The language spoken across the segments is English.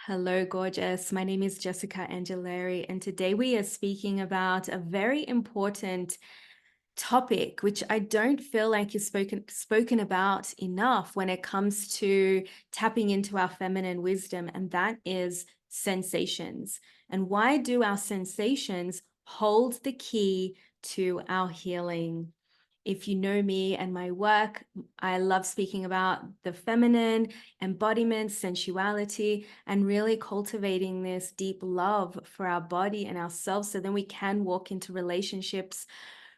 Hello, gorgeous. My name is Jessica Angeleri, and today we are speaking about a very important topic, which I don't feel like is spoken about enough when it comes to tapping into our feminine wisdom, and that is sensations. And why do our sensations hold the key to our healing? If you know me and my work, I love speaking about the feminine, embodiment, sensuality, and really cultivating this deep love for our body and ourselves so then we can walk into relationships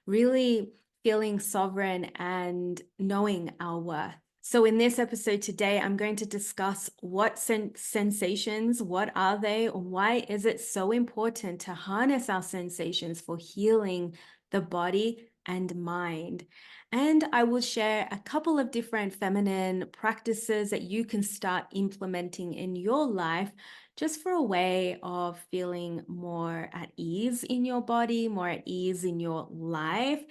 really feeling sovereign and knowing our worth. So in this episode today, I'm going to discuss what sensations, what are they, or why is it so important to harness our sensations for healing the body and mind. And I will share a couple of different feminine practices that you can start implementing in your life just for a way of feeling more at ease in your body, more at ease in your life,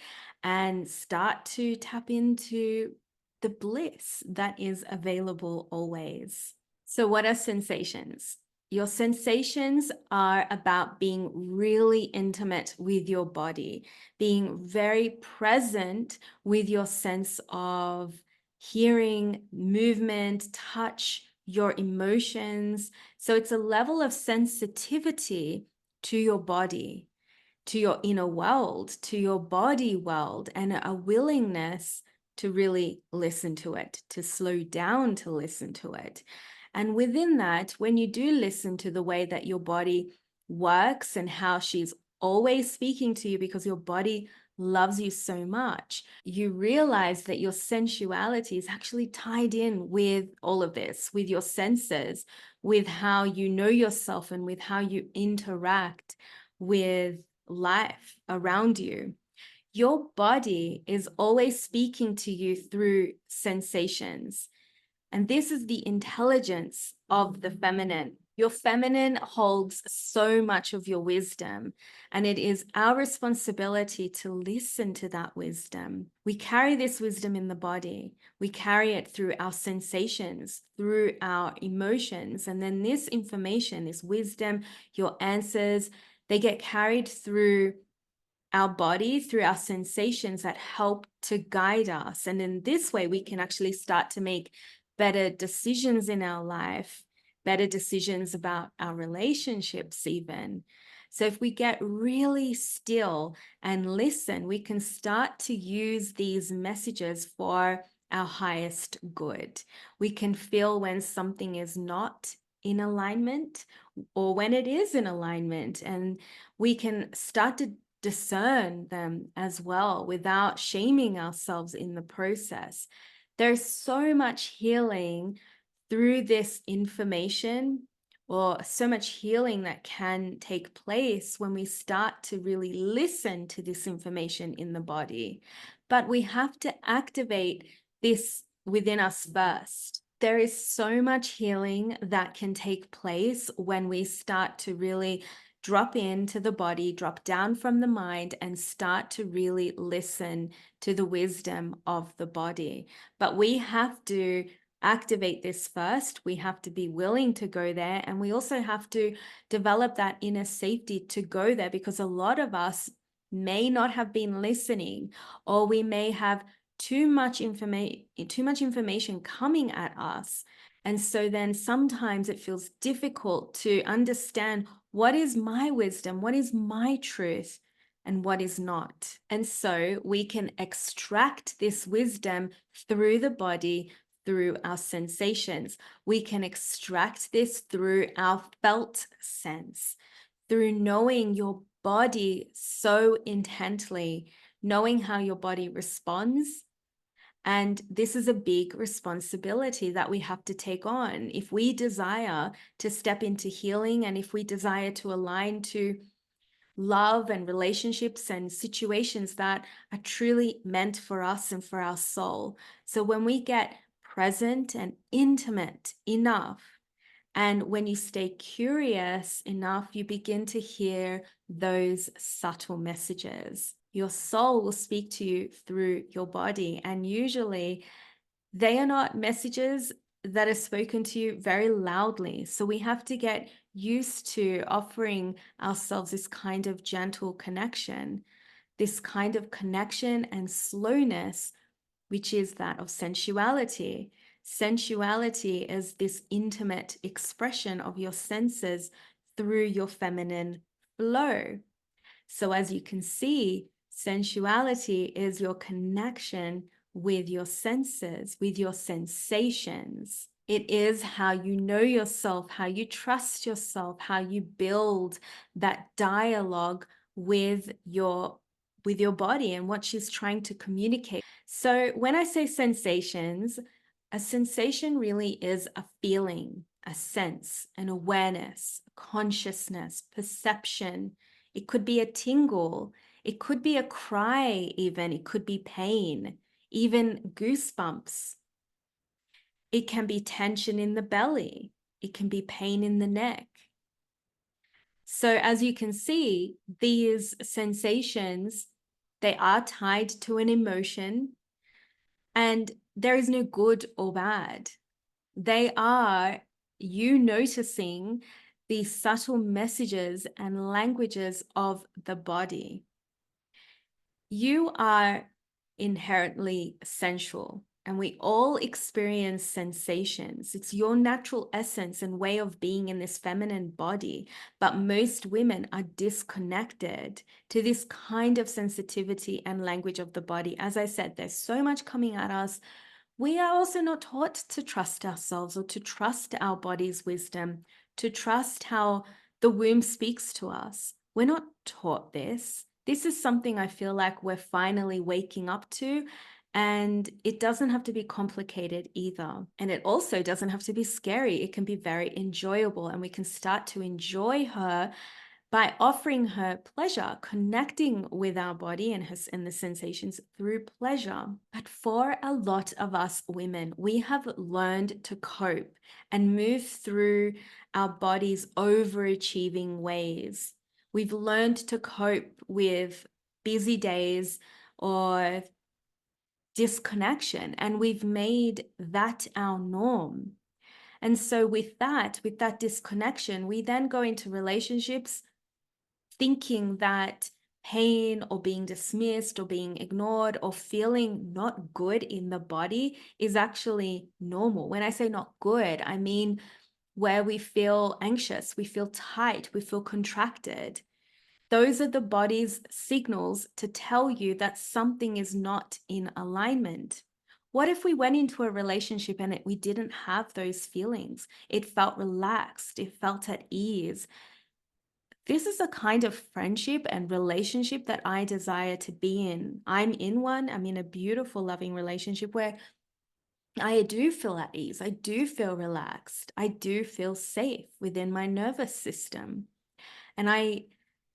and start to tap into the bliss that is available always. So, what are sensations? Your sensations are about being really intimate with your body, being very present with your sense of hearing, movement, touch, your emotions. So it's a level of sensitivity to your body, to your inner world, to your body world, and a willingness to really listen to it, to slow down to listen to it. And within that, when you do listen to the way that your body works and how she's always speaking to you because your body loves you so much, you realize that your sensuality is actually tied in with all of this, with your senses, with how you know yourself and with how you interact with life around you. Your body is always speaking to you through sensations. And this is the intelligence of the feminine. Your feminine holds so much of your wisdom, and it is our responsibility to listen to that wisdom. We carry this wisdom in the body. We carry it through our sensations, through our emotions, and then this information, this wisdom, your answers, they get carried through our body, through our sensations that help to guide us. And in this way, we can actually start to make better decisions in our life, better decisions about our relationships, even. So, if we get really still and listen, we can start to use these messages for our highest good. We can feel when something is not in alignment or when it is in alignment, and we can start to discern them as well without shaming ourselves in the process. There's so much healing through this information, or so much healing that can take place when we start to really listen to this information in the body. But we have to activate this within us first. There is so much healing that can take place when we start to really drop into the body, drop down from the mind, and start to really listen to the wisdom of the body. But we have to activate this first. We have to be willing to go there. And we also have to develop that inner safety to go there, because a lot of us may not have been listening, or we may have too much information coming at us. And so then sometimes it feels difficult to understand what is my wisdom, what is my truth, and what is not. And so we can extract this wisdom through the body, through our sensations. We can extract this through our felt sense, through knowing your body so intently, knowing how your body responds. And this is a big responsibility that we have to take on. If we desire to step into healing, and if we desire to align to love and relationships and situations that are truly meant for us and for our soul. So when we get present and intimate enough, and when you stay curious enough, you begin to hear those subtle messages. Your soul will speak to you through your body. And usually they are not messages that is spoken to you very loudly. So we have to get used to offering ourselves this kind of gentle connection, this kind of connection and slowness, which is that of sensuality. Sensuality is this intimate expression of your senses through your feminine flow. So as you can see, sensuality is your connection with your senses, with your sensations. It is how you know yourself, how you trust yourself, how you build that dialogue with your body and what she's trying to communicate. So when I say sensations, a sensation really is a feeling, a sense, an awareness, consciousness, perception. It could be a tingle. It could be a cry, even. It could be pain, even goosebumps. It can be tension in the belly. It can be pain in the neck. So as you can see, these sensations, they are tied to an emotion, and there is no good or bad. They are you noticing these subtle messages and languages of the body. You are inherently sensual, and we all experience sensations. It's your natural essence and way of being in this feminine body. But most women are disconnected to this kind of sensitivity and language of the body. As I said, there's so much coming at us. We are also not taught to trust ourselves or to trust our body's wisdom, to trust how the womb speaks to us. We're not taught this. This is something I feel like we're finally waking up to, and it doesn't have to be complicated either. And it also doesn't have to be scary. It can be very enjoyable, and we can start to enjoy her by offering her pleasure, connecting with our body and the sensations through pleasure. But for a lot of us women, we have learned to cope and move through our body's overachieving ways. We've learned to cope with busy days or disconnection, and we've made that our norm. And so with that disconnection, we then go into relationships thinking that pain or being dismissed or being ignored or feeling not good in the body is actually normal. When I say not good, I mean where we feel anxious, we feel tight, we feel contracted. Those are the body's signals to tell you that something is not in alignment. What if we went into a relationship and we didn't have those feelings? It felt relaxed, it felt at ease. This is a kind of friendship and relationship that I desire to be in. I'm in one. I'm in a beautiful, loving relationship where I do feel at ease. I do feel relaxed. I do feel safe within my nervous system. And I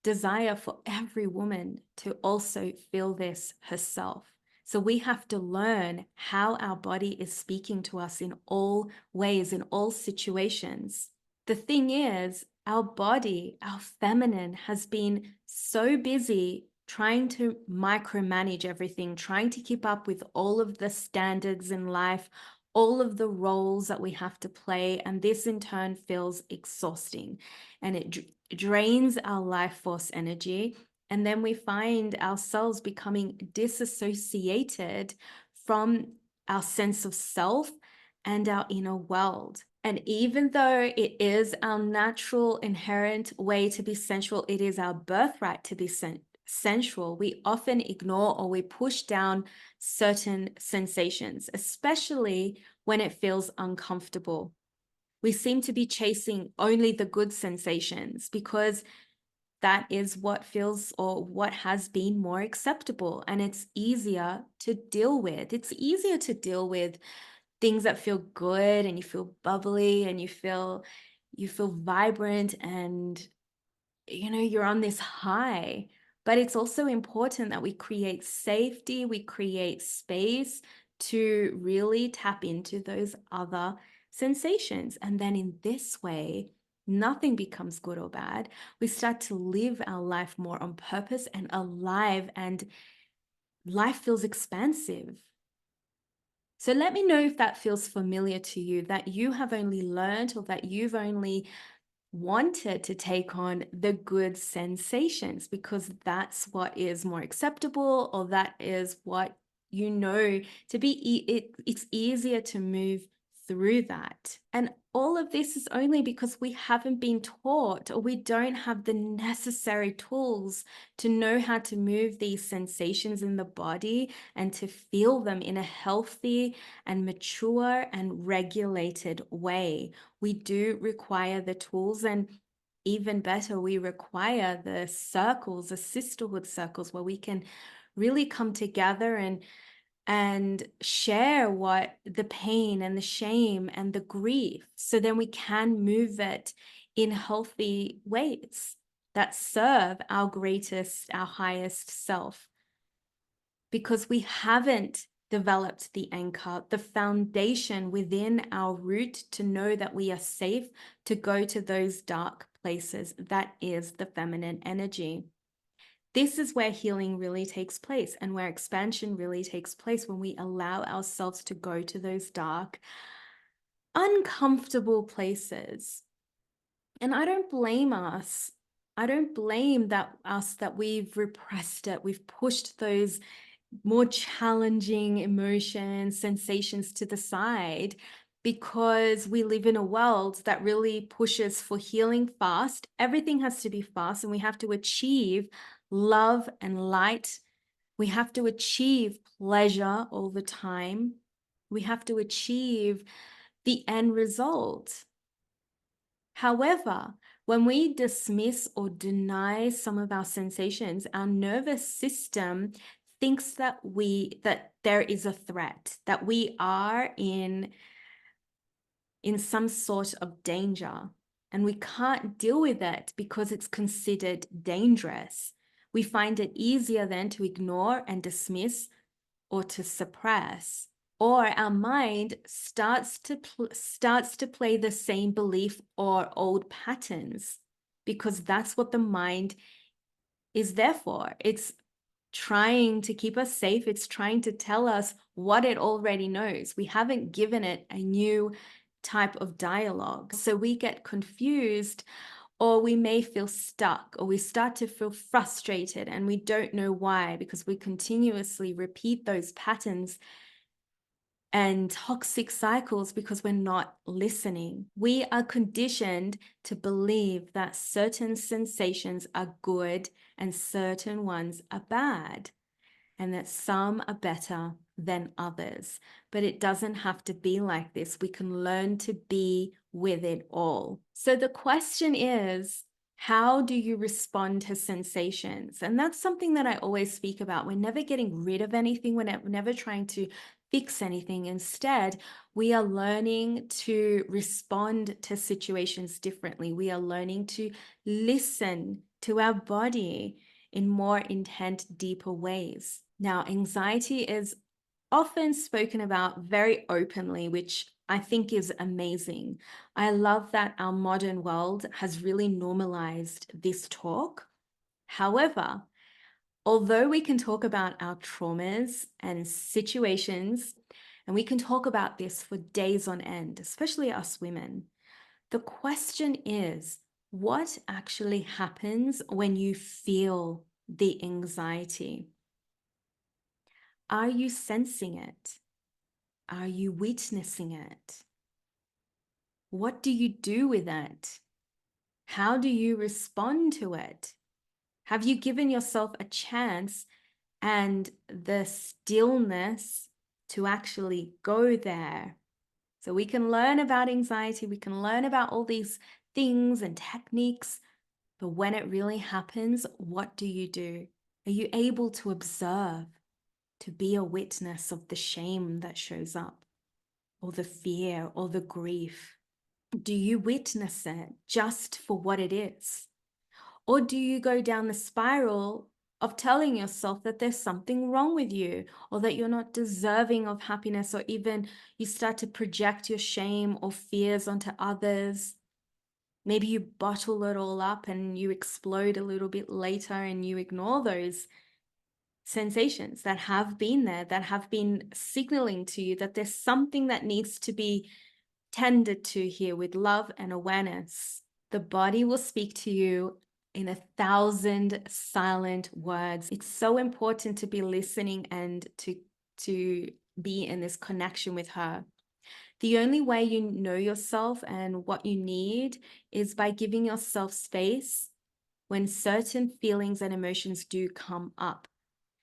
desire for every woman to also feel this herself. So we have to learn how our body is speaking to us in all ways, in all situations. The thing is, our body, our feminine, has been so busy trying to micromanage everything, trying to keep up with all of the standards in life, all of the roles that we have to play. And this in turn feels exhausting, and it drains our life force energy. And then we find ourselves becoming disassociated from our sense of self and our inner world. And even though it is our natural, inherent way to be sensual, it is our birthright to be sensual, we often ignore or we push down certain sensations, especially when it feels uncomfortable. We seem to be chasing only the good sensations because that is what feels or what has been more acceptable, and it's easier to deal with. It's easier to deal with things that feel good, and you feel bubbly, and you feel vibrant, and you're on this high. But it's also important that we create safety, we create space to really tap into those other sensations. And then in this way, nothing becomes good or bad. We start to live our life more on purpose and alive, and life feels expansive. So let me know if that feels familiar to you, that you have only learned or that you've only wanted to take on the good sensations because that's what is more acceptable, or that is what you know to be it's easier to move through that. And all of this is only because we haven't been taught, or we don't have the necessary tools to know how to move these sensations in the body and to feel them in a healthy and mature and regulated way. We do require the tools, and even better, we require the circles, the sisterhood circles, where we can really come together and share what the pain and the shame and the grief, so then we can move it in healthy ways that serve our greatest, our highest self, because we haven't developed the anchor, the foundation within our root to know that we are safe to go to those dark places. That is the feminine energy. This is where healing really takes place, and where expansion really takes place, when we allow ourselves to go to those dark, uncomfortable places. And I don't blame us. I don't blame that we've repressed it. We've pushed those more challenging emotions, sensations to the side, because we live in a world that really pushes for healing fast. Everything has to be fast, and we have to achieve love and light. We have to achieve pleasure all the time. We have to achieve the end result. However, when we dismiss or deny some of our sensations, our nervous system thinks that there is a threat, that we are in some sort of danger, and we can't deal with it because it's considered dangerous. We find it easier then to ignore and dismiss, or to suppress, or our mind starts to play the same belief or old patterns, because that's what the mind is there for. It's trying to keep us safe. It's trying to tell us what it already knows. We haven't given it a new type of dialogue. So we get confused, or we may feel stuck, or we start to feel frustrated, and we don't know why, because we continuously repeat those patterns and toxic cycles because we're not listening. We are conditioned to believe that certain sensations are good and certain ones are bad, and that some are better than others. But it doesn't have to be like this. We can learn to be with it all. So the question is, how do you respond to sensations? And that's something that I always speak about. We're never getting rid of anything. We're never trying to fix anything. Instead, we are learning to respond to situations differently. We are learning to listen to our body in more intent, deeper ways. Now, anxiety is often spoken about very openly, which I think is amazing. I love that our modern world has really normalized this talk. However, although we can talk about our traumas and situations, and we can talk about this for days on end, especially us women, the question is, what actually happens when you feel the anxiety? Are you sensing it? Are you witnessing it? What do you do with it? How do you respond to it? Have you given yourself a chance and the stillness to actually go there? So we can learn about anxiety, we can learn about all these things and techniques, but when it really happens, what do you do? Are you able to observe, to be a witness of the shame that shows up, or the fear, or the grief? Do you witness it just for what it is? Or do you go down the spiral of telling yourself that there's something wrong with you, or that you're not deserving of happiness, or even you start to project your shame or fears onto others? Maybe you bottle it all up and you explode a little bit later and you ignore those sensations that have been there, that have been signaling to you that there's something that needs to be tended to here with love and awareness. The body will speak to you in 1,000 silent words. It's so important to be listening and to be in this connection with her. The only way you know yourself and what you need is by giving yourself space when certain feelings and emotions do come up.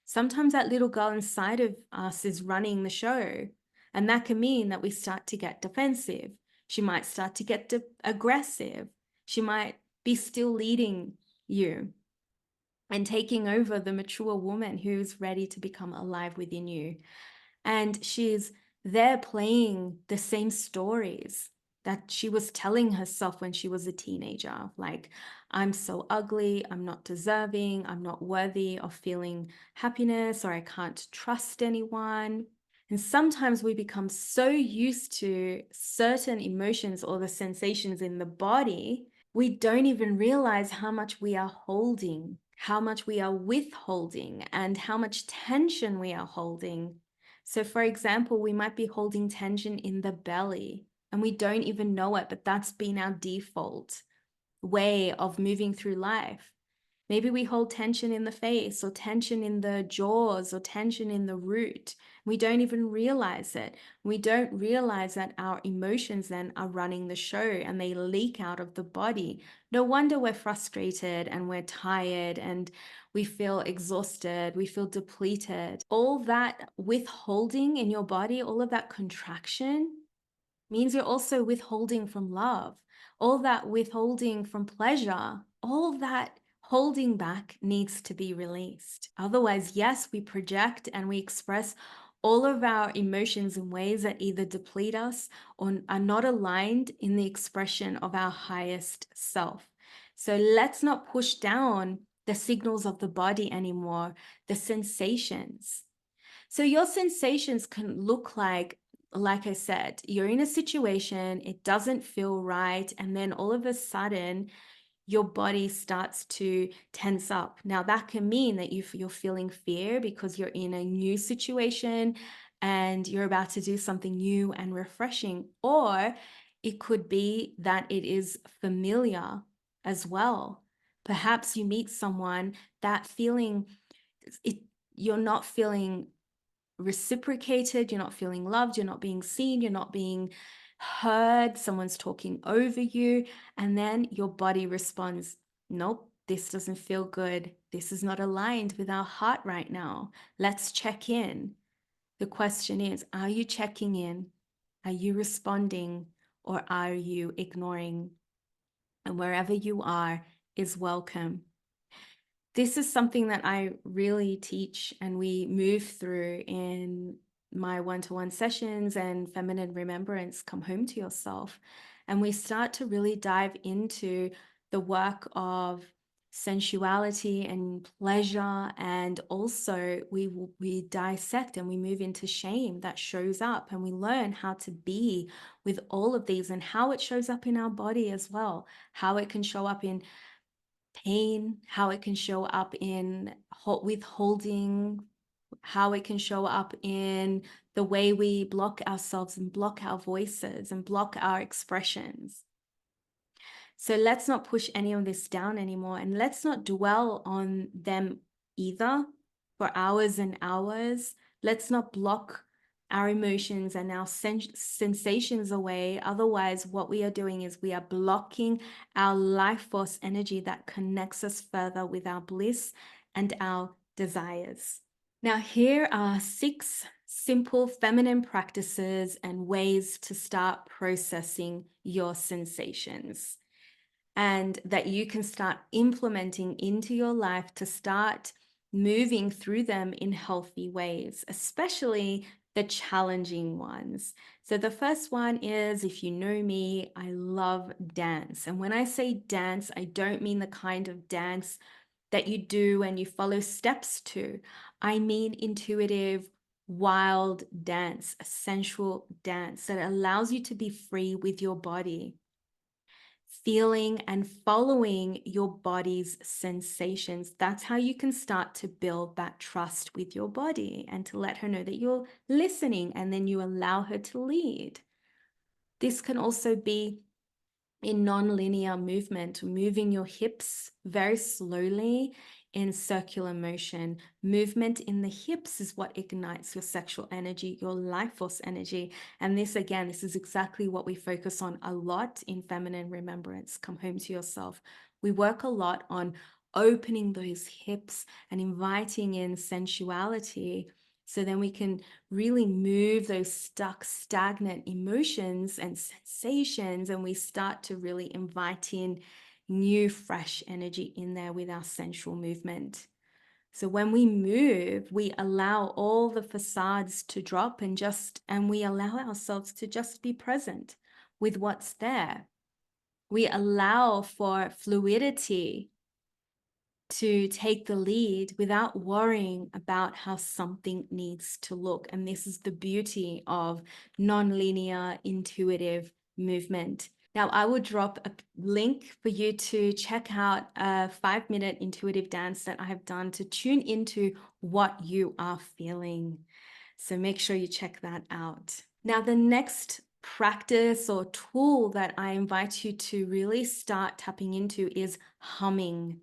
Sometimes that little girl inside of us is running the show, and that can mean that we start to get defensive. She might start to get aggressive. She might be still leading you and taking over the mature woman who's ready to become alive within you. And she's there playing the same stories that she was telling herself when she was a teenager. Like, I'm so ugly, I'm not deserving, I'm not worthy of feeling happiness, or I can't trust anyone. And sometimes we become so used to certain emotions or the sensations in the body, we don't even realize how much we are holding, how much we are withholding, and how much tension we are holding. So, for example, we might be holding tension in the belly and we don't even know it, but that's been our default way of moving through life. Maybe we hold tension in the face, or tension in the jaws, or tension in the root. We don't even realize it. We don't realize that our emotions then are running the show and they leak out of the body. No wonder we're frustrated and we're tired and we feel exhausted, we feel depleted. All that withholding in your body, all of that contraction, means you're also withholding from love. All that withholding from pleasure, all that holding back needs to be released. Otherwise, yes, we project and we express all of our emotions in ways that either deplete us or are not aligned in the expression of our highest self. So let's not push down the signals of the body anymore, the sensations. So your sensations can look like I said, you're in a situation, it doesn't feel right, and then all of a sudden, your body starts to tense up. Now, that can mean that you're feeling fear because you're in a new situation and you're about to do something new and refreshing. Or it could be that it is familiar as well. Perhaps you meet someone that feeling it, you're not feeling reciprocated, you're not feeling loved, you're not being seen, you're not being heard, someone's talking over you, and then your body responds, nope, this doesn't feel good. This is not aligned with our heart right now. Let's check in. The question is, are you checking in? Are you responding? Or are you ignoring? And wherever you are is welcome. This is something that I really teach and we move through in my one-to-one sessions and feminine remembrance, come home to yourself. And we start to really dive into the work of sensuality and pleasure, and also we dissect and we move into shame that shows up, and we learn how to be with all of these and how it shows up in our body as well, how it can show up in pain, how it can show up in withholding, how it can show up in the way we block ourselves and block our voices and block our expressions. So let's not push any of this down anymore, and let's not dwell on them either for hours and hours. Let's not block our emotions and our sensations away. Otherwise, what we are doing is we are blocking our life force energy that connects us further with our bliss and our desires. Now, here are 6 simple feminine practices and ways to start processing your sensations, and that you can start implementing into your life to start moving through them in healthy ways, especially the challenging ones. So the first one is, if you know me, I love dance. And when I say dance, I don't mean the kind of dance that you do and you follow steps to. I mean intuitive, wild dance, a sensual dance that allows you to be free with your body. feeling and following your body's sensations. That's how you can start to build that trust with your body and to let her know that you're listening, and then you allow her to lead. This can also be in non-linear movement, moving your hips very slowly in circular motion. Movement in the hips is what ignites your sexual energy, your life force energy. And this, again, this is exactly what we focus on a lot in Feminine Remembrance. Come Home to Yourself. We work a lot on opening those hips and inviting in sensuality, so then we can really move those stuck, stagnant emotions and sensations, and we start to really invite in new, fresh energy in there with our sensual movement. So when we move, we allow all the facades to drop and we allow ourselves to just be present with what's there. We allow for fluidity to take the lead without worrying about how something needs to look. And this is the beauty of non-linear intuitive movement. Now, I will drop a link for you to check out a 5-minute intuitive dance that I have done to tune into what you are feeling. So make sure you check that out. Now, the next practice or tool that I invite you to really start tapping into is humming.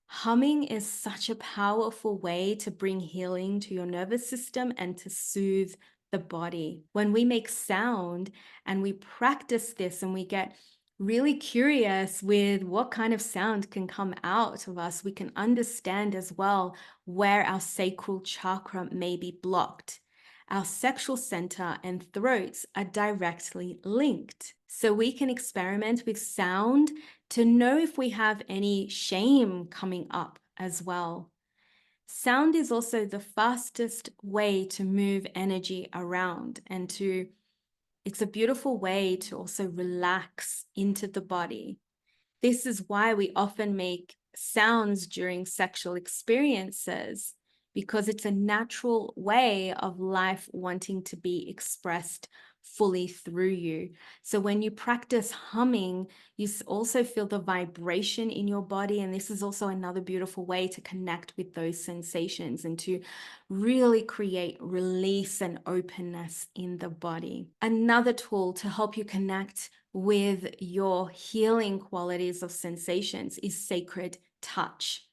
Humming is such a powerful way to bring healing to your nervous system and to soothe the body. When we make sound and we practice this and we get really curious with what kind of sound can come out of us, we can understand as well where our sacral chakra may be blocked. Our sexual center and throats are directly linked. So we can experiment with sound to know if we have any shame coming up as well. Sound is also the fastest way to move energy around, and it's a beautiful way to also relax into the body. This is why we often make sounds during sexual experiences, because it's a natural way of life wanting to be expressed fully through you. So when you practice humming, you also feel the vibration in your body. And this is also another beautiful way to connect with those sensations and to really create release and openness in the body. Another tool to help you connect with your healing qualities of sensations is sacred touch.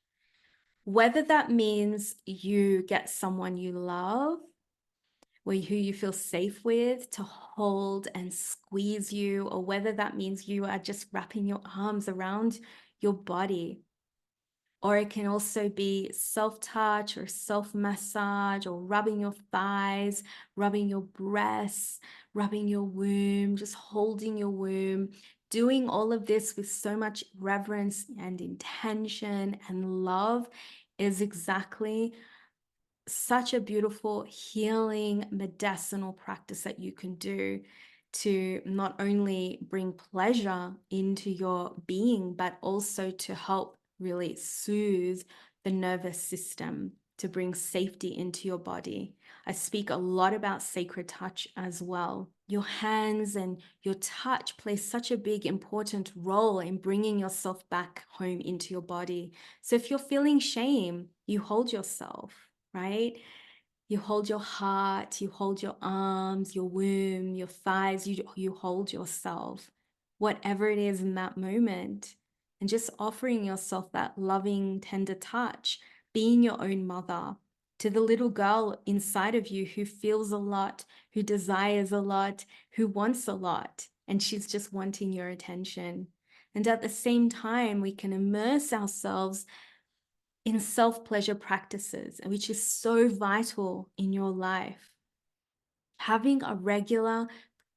Whether that means you get someone you love, who you feel safe with to hold and squeeze you, or whether that means you are just wrapping your arms around your body. Or it can also be self-touch or self-massage, or rubbing your thighs, rubbing your breasts, rubbing your womb, just holding your womb. Doing all of this with so much reverence and intention and love is exactly such a beautiful healing medicinal practice that you can do to not only bring pleasure into your being, but also to help really soothe the nervous system, to bring safety into your body. I speak a lot about sacred touch as well. Your hands and your touch play such a big, important role in bringing yourself back home into your body. So if you're feeling shame, you hold yourself, right? You hold your heart, you hold your arms, your womb, your thighs, you hold yourself, whatever it is in that moment, and just offering yourself that loving, tender touch, being your own mother to the little girl inside of you who feels a lot, who desires a lot, who wants a lot, and she's just wanting your attention. And at the same time, we can immerse ourselves in self-pleasure practices, which is so vital in your life. Having a regular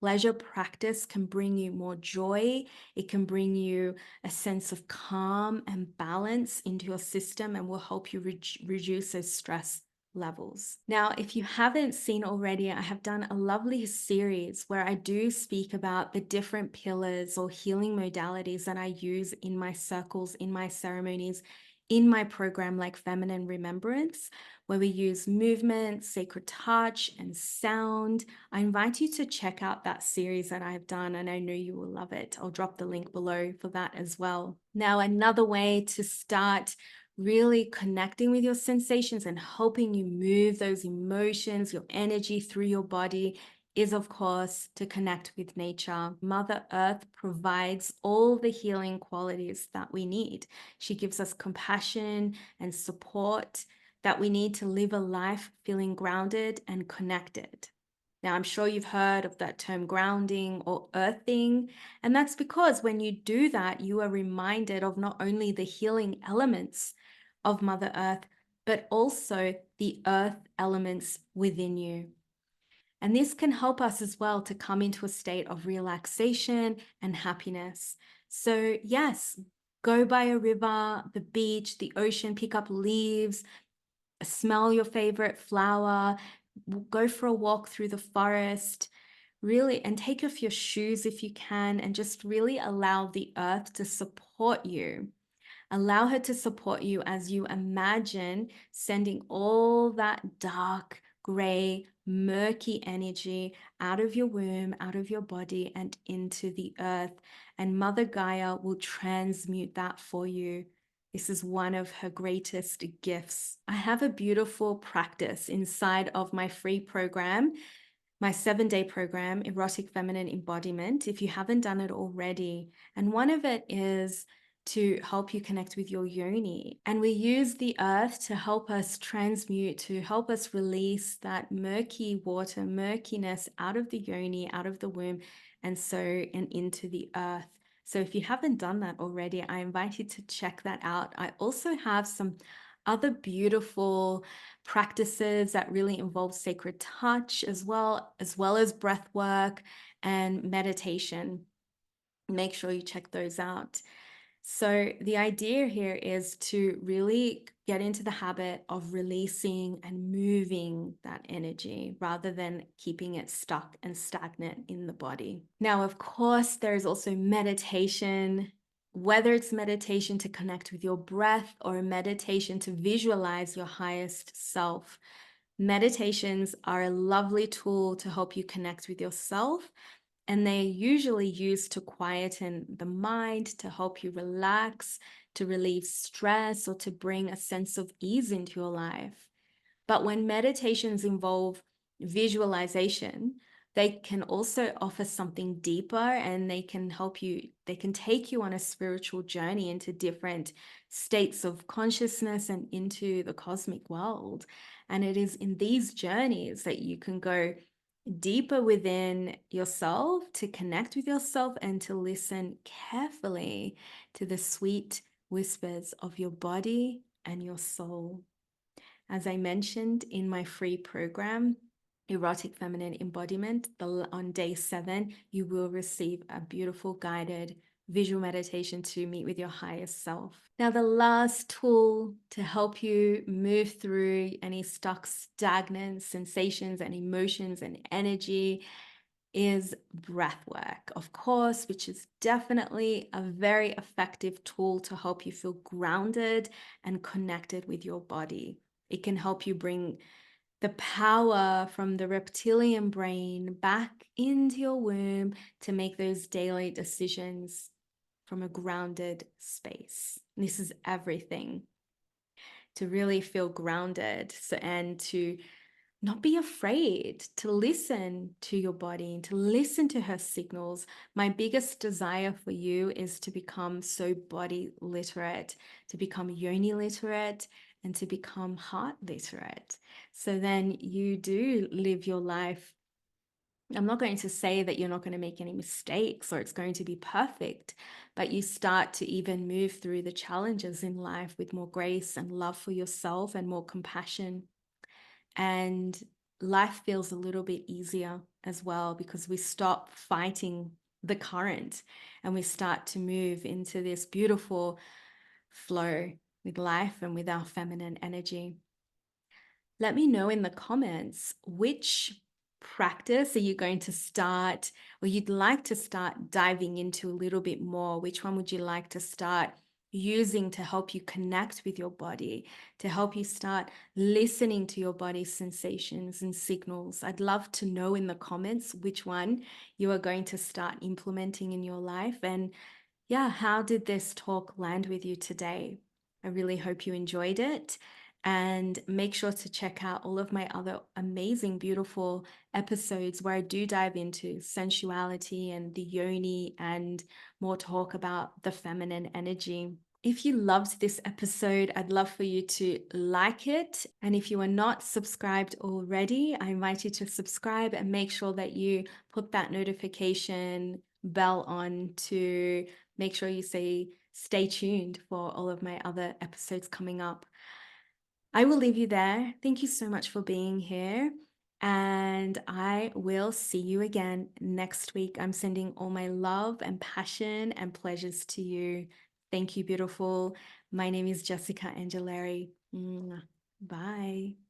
pleasure practice can bring you more joy. It can bring you a sense of calm and balance into your system, and will help you reduce those stress levels. Now, if you haven't seen already, I have done a lovely series where I do speak about the different pillars or healing modalities that I use in my circles, in my ceremonies, in my program like Feminine Remembrance, where we use movement, sacred touch, and sound. I invite you to check out that series that I've done, and I know you will love it. I'll drop the link below for that as well. Now, another way to start really connecting with your sensations and helping you move those emotions, your energy through your body is, of course, to connect with nature. Mother Earth provides all the healing qualities that we need. She gives us compassion and support that we need to live a life feeling grounded and connected. Now, I'm sure you've heard of that term grounding or earthing, and that's because when you do that, you are reminded of not only the healing elements of Mother Earth, but also the earth elements within you. And this can help us as well to come into a state of relaxation and happiness. So, yes, go by a river, the beach, the ocean, pick up leaves, smell your favorite flower, go for a walk through the forest, really, and take off your shoes if you can, and just really allow the earth to support you. Allow her to support you as you imagine sending all that dark, gray, murky energy out of your womb, out of your body, and into the earth. And Mother Gaia will transmute that for you. This is one of her greatest gifts. I have a beautiful practice inside of my free program, my 7-day program, Erotic Feminine Embodiment, if you haven't done it already. And one of it is to help you connect with your yoni. And we use the earth to help us transmute, to help us release that murky water, murkiness out of the yoni, out of the womb, and into the earth. So if you haven't done that already, I invite you to check that out. I also have some other beautiful practices that really involve sacred touch as well as breath work and meditation. Make sure you check those out. So the idea here is to really get into the habit of releasing and moving that energy rather than keeping it stuck and stagnant in the body. Now, of course, there's also meditation, whether it's meditation to connect with your breath or a meditation to visualize your highest self. Meditations are a lovely tool to help you connect with yourself, and they're usually used to quieten the mind, to help you relax, to relieve stress, or to bring a sense of ease into your life. But when meditations involve visualization, they can also offer something deeper, and they can take you on a spiritual journey into different states of consciousness and into the cosmic world. And it is in these journeys that you can go deeper within yourself, to connect with yourself, and to listen carefully to the sweet whispers of your body and your soul. As I mentioned in my free program, Erotic Feminine Embodiment, on day 7, you will receive a beautiful guided visual meditation to meet with your highest self. Now, the last tool to help you move through any stuck, stagnant sensations and emotions and energy is breath work, of course, which is definitely a very effective tool to help you feel grounded and connected with your body. It can help you bring the power from the reptilian brain back into your womb to make those daily decisions from a grounded space. This is everything to really feel grounded, and to not be afraid to listen to your body, to listen to her signals. My biggest desire for you is to become so body literate, to become yoni literate, and to become heart literate. So then you do live your life. I'm not going to say that you're not going to make any mistakes or it's going to be perfect, but you start to even move through the challenges in life with more grace and love for yourself and more compassion. And life feels a little bit easier as well, because we stop fighting the current and we start to move into this beautiful flow with life and with our feminine energy. Let me know in the comments which practice are you going to start, or you'd like to start diving into a little bit more. Which one would you like to start using to help you connect with your body, to help you start listening to your body's sensations and signals. I'd love to know in the comments which one you are going to start implementing in your life. And yeah, how did this talk land with you today? I really hope you enjoyed it. And make sure to check out all of my other amazing, beautiful episodes where I do dive into sensuality and the yoni and more talk about the feminine energy. If you loved this episode, I'd love for you to like it. And if you are not subscribed already, I invite you to subscribe and make sure that you put that notification bell on to make sure you say stay tuned for all of my other episodes coming up. I will leave you there. Thank you so much for being here. And I will see you again next week. I'm sending all my love and passion and pleasures to you. Thank you, beautiful. My name is Jessica Angeleri. Bye.